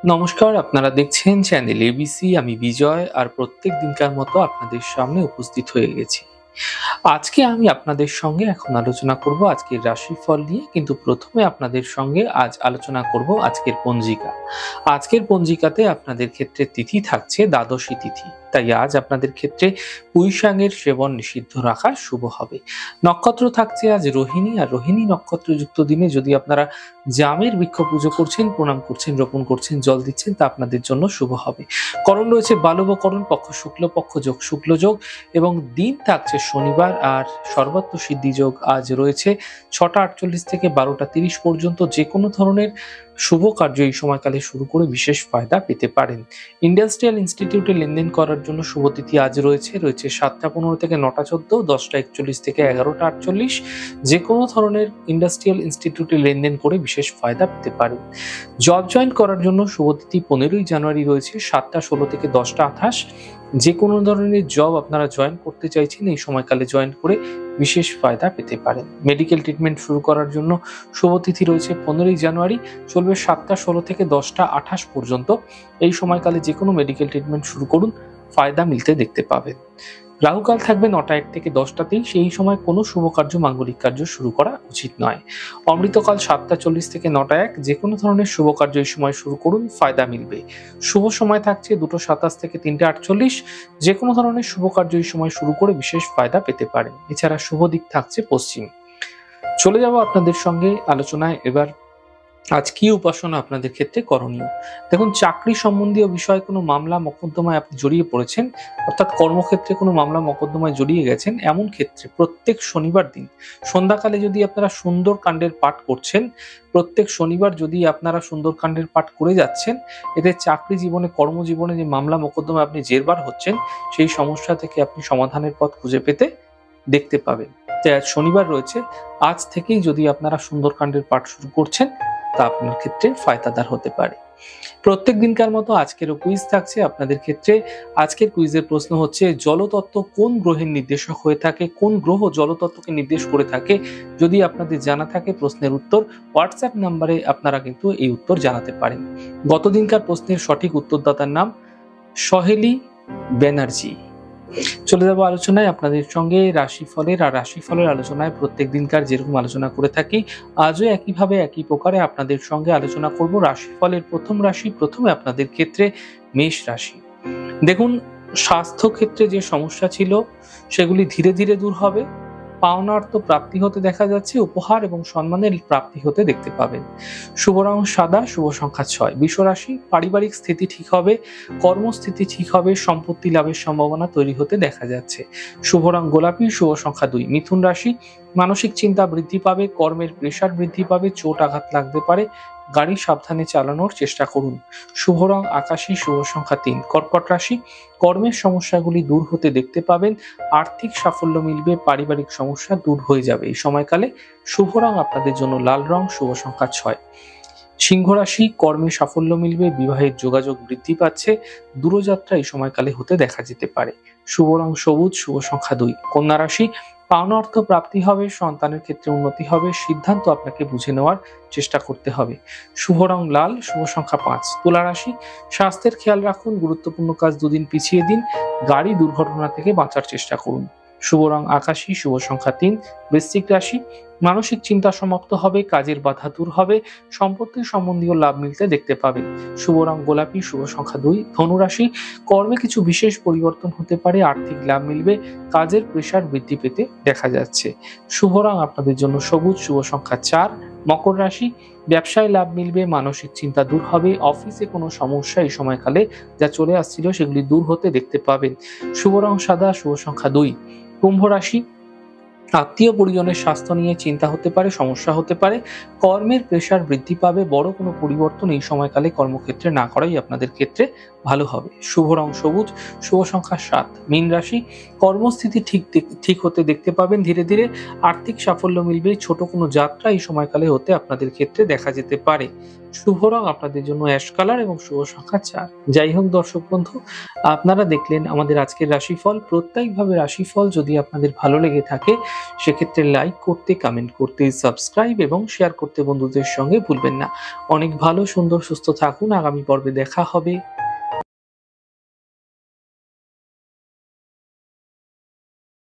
নমস্কার, আপনারা দেখছেন চ্যানেল এবিসি। আমি বিজয়, আর প্রত্যেক দিনকার মতো আপনাদের সামনে উপস্থিত হয়ে গেছি। আজকে আমি আপনাদের সঙ্গে এখন আলোচনা করব আজকের রাশিফল নিয়ে, কিন্তু প্রথমে আপনাদের সঙ্গে আজ আলোচনা করব আজকের পঞ্জিকা। আজকের পঞ্জিকাতে আপনাদের ক্ষেত্রে তিথি থাকছে দ্বাদশী তিথি, তাই আজ আপনাদের ক্ষেত্রে পুঁইশাকের সেবন নিষিদ্ধ রাখা শুভ হবে। নক্ষত্র থাকছে আজ রোহিণী, আর রোহিণী নক্ষত্রযুক্ত দিনে যদি আপনারা জামের বৃক্ষ পুজো করছেন, প্রণাম করছেন, রোপণ করছেন, জল দিচ্ছেন, তা আপনাদের জন্য শুভ হবে। করণ রয়েছে বালবকরণ, পক্ষ শুক্ল পক্ষ যোগ শুক্ল যোগ, এবং দিন থাকছে শনিবার। আর সর্বাত্ম সিদ্ধি যোগ আজ রয়েছে 6টা 48 থেকে 12টা 30 পর্যন্ত। যে কোনো ধরনের শুভ কার্য এই সময়কালে শুরু করে বিশেষ ফায়দা পেতে পারেন। ইন্ডাস্ট্রিয়াল ইনস্টিটিউটে লেনদেন করার জন্য শুভ তিথি আজ রয়েছে 7টা 15 থেকে 9টা 14, 10টা 41 থেকে 11টা 48। যে কোনো ধরনের ইন্ডাস্ট্রিয়াল ইনস্টিটিউটে লেনদেন করে বিশেষ ফায়দা পেতে পারেন। জব জয়েন করার জন্য শুভ তিথি 15ই জানুয়ারি রয়েছে 7টা 16 থেকে 10টা 28। যে কোনো ধরনের জব আপনারা জয়েন করতে চাইছেন এই সময়কালে জয়েন করে বিশেষ ফায়দা পেতে পারেন। মেডিকেল ট্রিটমেন্ট শুরু করার জন্য শুভ তিথি রয়েছে 15ই জানুয়ারি, চলবে 7টা 16 থেকে 10টা 28 পর্যন্ত। এই সময়কালে যে কোনো মেডিকেল ট্রিটমেন্ট শুরু করুন, ফায়দা মিলতে দেখতে পাবেন। রাহুকাল থাকবে 9টা 1 থেকে 10টা 23। সেই সময় কোনো শুভ কার্য, মাঙ্গলিক কার্য শুরু করা উচিত নয়। অমৃতকাল 7টা 40 থেকে 9টা 1। যে কোনো ধরনের শুভ কার্য এই সময় শুরু করুন, ফায়দা মিলবে। শুভ সময় থাকছে 2টা 27 থেকে 3টা 48। যে কোনো ধরনের শুভ কার্য এই সময় শুরু করে বিশেষ ফায়দা পেতে পারেন। এছাড়া শুভ দিক থাকছে পশ্চিম। চলে যাব আপনাদের সঙ্গে আলোচনায় এবার আজ কি উপাসনা আপনাদের ক্ষেত্রে করণীয়। দেখুন, চাকরি সম্বন্ধীয় বিষয়ে কোনো মামলা মোকদ্দমায় আপনি জড়িয়ে পড়েছেন, অর্থাৎ কর্মক্ষেত্রে কোনো মামলা মোকদ্দমায় জড়িয়ে গেছেন, এমন ক্ষেত্রে প্রত্যেক শনিবার দিন সন্ধ্যাকালে যদি আপনারা সুন্দরকাণ্ডের পাঠ করছেন, প্রত্যেক শনিবার যদি আপনারা সুন্দরকাণ্ডের পাঠ করে যাচ্ছেন, এতে চাকরি জীবনে, কর্মজীবনে যে মামলা মোকদ্দমায় আপনি জেরবার হচ্ছেন, সেই সমস্যা থেকে আপনি সমাধানের পথ খুঁজে পেতে দেখতে পাবেন। তাই আজ শনিবার রয়েছে, আজ থেকেই যদি আপনারা সুন্দরকাণ্ডের পাঠ শুরু করছেন, তা আপনার ক্ষেত্রে ফায়দাদার হতে পারে। প্রত্যেক দিনকার মতো আজকেরও কুইজ থাকছে আপনাদের ক্ষেত্রে। আজকের কুইজের প্রশ্ন হচ্ছে, জলতত্ত্ব কোন গ্রহের নির্দেশক হয়ে থাকে? কোন গ্রহ জলতত্ত্বকে নির্দেশ করে থাকে? যদি আপনাদের জানা থাকে প্রশ্নের উত্তর, হোয়াটসঅ্যাপ নাম্বারে আপনারা কিন্তু এই উত্তর জানাতে পারেন। গত দিনকার প্রশ্নের সঠিক উত্তরদাতার নাম সহেলি ব্যানার্জি। চলে যাব আলোচনায় আপনাদের সঙ্গে রাশিফলের। আর রাশিফলের আলোচনায় প্রত্যেক দিনকার যেরকম আলোচনা করে থাকি, আজও একইভাবে একই প্রকারে আপনাদের সঙ্গে আলোচনা করব রাশিফলের প্রথম রাশি। প্রথমে আপনাদের ক্ষেত্রে মেষ রাশি। দেখুন, স্বাস্থ্য ক্ষেত্রে যে সমস্যা ছিল সেগুলি ধীরে ধীরে দূর হবে। পাওনা অর্থ প্রাপ্তি হতে দেখা যাচ্ছে, উপহার এবং সম্মানের প্রাপ্তি হতে দেখতে পাবেন। শুভ রং সাদা, শুভ সংখ্যা 6। বৃষ রাশি, পারিবারিক স্থিতি ঠিক হবে, কর্মস্থিতি ঠিক হবে, সম্পত্তি লাভের সম্ভাবনা তৈরি হতে দেখা যাচ্ছে। শুভ রং গোলাপি, শুভ সংখ্যা 2। মিথুন রাশি, মানসিক চিন্তা বৃদ্ধি পাবে, কর্মের প্রেশার বৃদ্ধি পাবে, চোট আঘাত লাগতে পারে, গাড়ি সাবধানে চালানোর চেষ্টা করুন। শুভ রং আকাশী, শুভ সংখ্যা 3। কর্কট রাশি, কর্মের সমস্যাগুলি দূর হতে দেখতে পাবেন, আর্থিক সাফল্য মিলবে, পারিবারিক সমস্যা দূর হয়ে যাবে এই সময়কালে। শুভ রং আপনাদের জন্য লাল রং, শুভ সংখ্যা 6। সিংহ রাশি, কর্মে সাফল্য মিলবে, বিবাহের যোগাযোগ বৃদ্ধি পাচ্ছে, দূরযাত্রা এই সময়কালে হতে দেখা যেতে পারে। শুভ রং সবুজ, শুভ সংখ্যা 2। কন্যা রাশি, পাওনা অর্থ প্রাপ্তি হবে, সন্তানের ক্ষেত্রে উন্নতি হবে, সিদ্ধান্ত আপনাকে বুঝে নেওয়ার চেষ্টা করতে হবে। শুভ রং লাল, শুভ সংখ্যা 5। তুলা রাশি, স্বাস্থ্যের খেয়াল রাখুন, গুরুত্বপূর্ণ কাজ দুদিন পিছিয়ে দিন, গাড়ি দুর্ঘটনা থেকে বাঁচার চেষ্টা করুন। শুভ রং আকাশী, শুভ সংখ্যা 3। বৃশ্চিক রাশি, মানসিক চিন্তা সমাপ্ত হবে, কাজের বাধা দূর হবে, সম্পত্তি সম্বন্ধীয় লাভ মিলতে দেখতে পাবেন। শুভ রং গোলাপি, শুভ সংখ্যা 2। ধনু রাশি, কর্মে কিছু বিশেষ পরিবর্তন হতে পারে, আর্থিক লাভ মিলবে, কাজের প্রেশার বৃদ্ধি পেতে দেখা যাচ্ছে। শুভ রং আপনাদের জন্য সবুজ, শুভ সংখ্যা 4। মকর রাশি, ব্যবসায় লাভ মিলবে, মানসিক চিন্তা দূর হবে, অফিসে কোনো সমস্যা এই সময়কালে যা চলে আসছিল সেগুলি দূর হতে দেখতে পাবেন। শুভ রং সাদা, শুভ সংখ্যা 2। কুম্ভ রাশি, আত্মীয় পরিজনের স্বাস্থ্য নিয়ে চিন্তা হতে পারে, সমস্যা হতে পারে, কর্মের প্রেশার বৃদ্ধি পাবে, বড় কোনো পরিবর্তন এই সময়কালে কর্মক্ষেত্রে না করাই আপনাদের ক্ষেত্রে ভালো হবে। শুভ রং সবুজ, শুভ সংখ্যা ৭। মীন রাশি, কর্মস্থিতি ঠিক হতে দেখতে পাবেন ধীরে ধীরে। আর্থিক সাফল্য মিলবে, ছোট কোনো যাত্রা এই সময়কালে হতে আপনাদের ক্ষেত্রে দেখা যেতে পারে। শুভ রং আপনাদের জন্য অ্যাশ কালার এবং শুভ সংখ্যা ৪। যাই হোক দর্শক বন্ধু, আপনারা দেখলেন আমাদের আজকের রাশিফল। প্রত্যেকভাবে রাশিফল যদি আপনাদের ভালো লেগে থাকে সেক্ষেত্রে লাইক করতে, কমেন্ট করতে, সাবস্ক্রাইব এবং শেয়ার করতে বন্ধুদের সঙ্গে ভুলবেন না। অনেক ভালো, সুন্দর, সুস্থ থাকুন। আগামী পর্বে দেখা হবে।